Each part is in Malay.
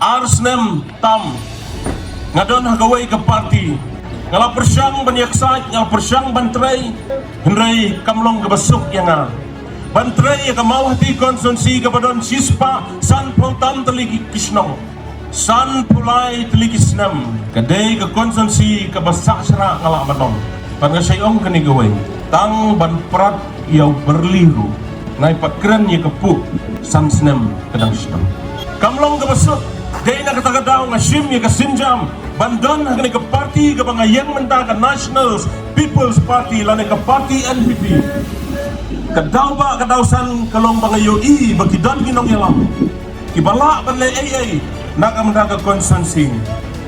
Arsnem tam ngadon hagawai ke parti ngala persyang banyaksat ngala persyang bantrai henry kamlong ke besuk yang bantrai ke mawati konsumsi ke badan sispa san pultam teliki kisnong san pulai teliki senam kedai ke konsumsi ke besak serak ngala badong pada sayong keni gawai tang ban prat yau berliru naik pat keren ya kepuk san senam kedang senam kamlong ke besuk dai na kata-kata ngasim ya kesinjam bandon hagani ke parti ke bangayang mentah ke National People's Party lane ke parti NPP kedau ba kedausan kalong bangayo i bagidon ginong yalam kibala ban le ai nak mentah ke konsensi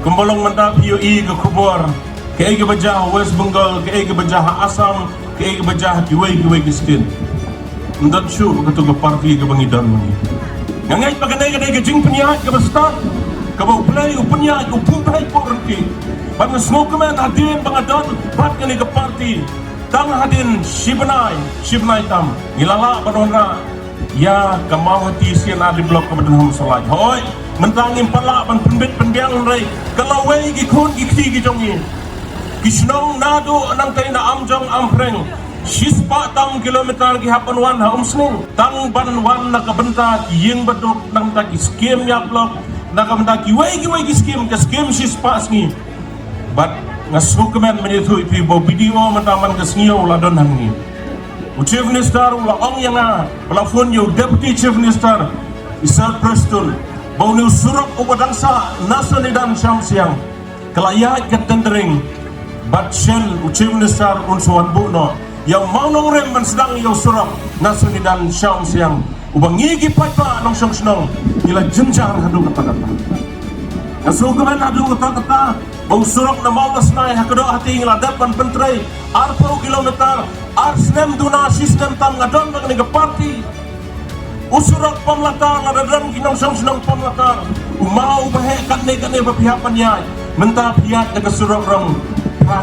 kembolong mentah PUI ke kubur ke ai ke bajah West Bengal ke ai ke bajah Assam ke ai ke bajah kiwai ke skin ndak syu ke tu ke parti ke bangidon ngangai paganay kadai ke jing penyahat ke bestar kabau play upenya upumpai porki bang smokeman hadin bangadon bat kani ke parti tang hadin shibnai tam ngilala badonra ya kamawati sian adi blok ke badan hamsalai hoi mentangin pala ban penbit penbiang rai kalau wei gi kun gi ti gi jongi kisnong nado nang tay na amjong ampreng sispa tam kilometer ki hapan wan ha umsning tang ban wan nakabenta ying badok nang taki skim ya blok nakabenta ki wei ki skim ke skim sispa sngi bat ngasukmen menyetu ipi bo video mentaman ke sngiu ladon hangi chief minister la ong yang plafon yo deputy chief minister Isar Preston bau ni surok ubadangsa nasani dan syamsiang kelayat ketendering bat shell chief minister unsuan buno yang mau nongrem man sedang yang surok nasuni dan syam siang ubang ngigi papa nong syong senong ila jenjang hadu kata-kata nasukuman hadu kata-kata bang surok na mau nasnai hakado hati ngila depan pentrai arpo kilometer arsnem duna sistem tam ngadon bagani ke parti usurok pamlatar ngadon kinong syong senong pamlatar umau bahe katne berpihapan ya mentah pihak ke surok rong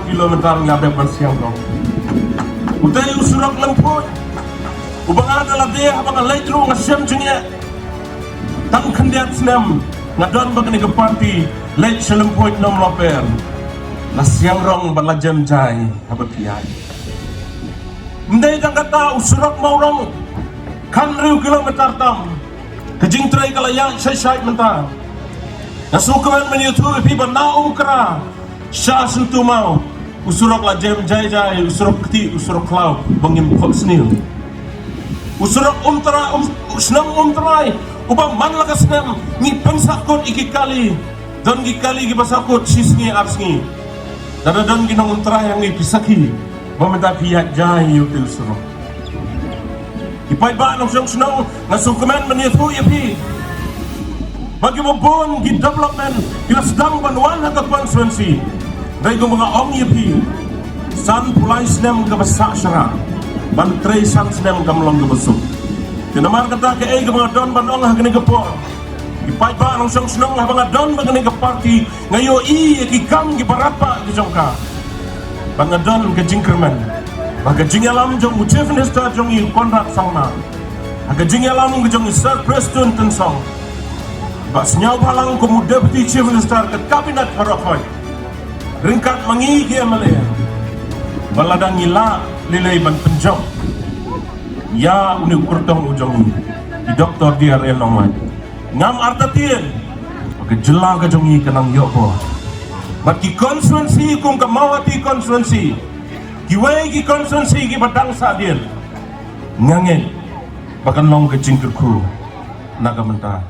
kilometer ngadepan siang rong utai usurak lemput ubang adalah dia abang leitru ngasem jengnya tang kendiat senam ngadon bagani ke parti leit selemput nom loper na siang rong balajam jai apa piai ndai dang kata usurak mau rong kan riu kilometer tam kejing trai kalayang syai mentah nasukuman menyutu ipi banau kera syah sentu mau usurok la jem jai usurok keti usurok klau bangim kok snil usurok senam umtrai ubang man la kasnam ni pangsakot ikikali don gikali gi pasakot sisngi arsngi dada don ginong umtrai yang ni pisaki mamenta piat jai util usurok ipai ba nong syong snow ngasukuman menyetu yapi bagi mabon gi development ila sedang banwan hata konstituensi dari mga ong yipi san pulai senam ke besak syara bantrai san senam ke melong ke besuk kenamar kata ke ay ke mga don bandong ha kini ke por ipai ba nong syong senong ha mga don ba kini ke parti ngayo i ikikam ki barapa ki jongka mga don ke jingkerman baga jingalam jong chief minister jong i kontrak sangna aga jingalam ke jong i Sir Preston tensong ba senyau balang ko mu deputy chief minister ke kabinet Parakoy ringkat mengigi amalaya baladang ila lilay ban penjong ya uni kurtong ujong di doktor DRL nongman ngam artatien ke jela ke jongi kenang yopo bagi konstituensi kum kamawati konstituensi kiwai ki konstituensi ki badang sadir ngangen bahkan long ke jingkerku naga mentah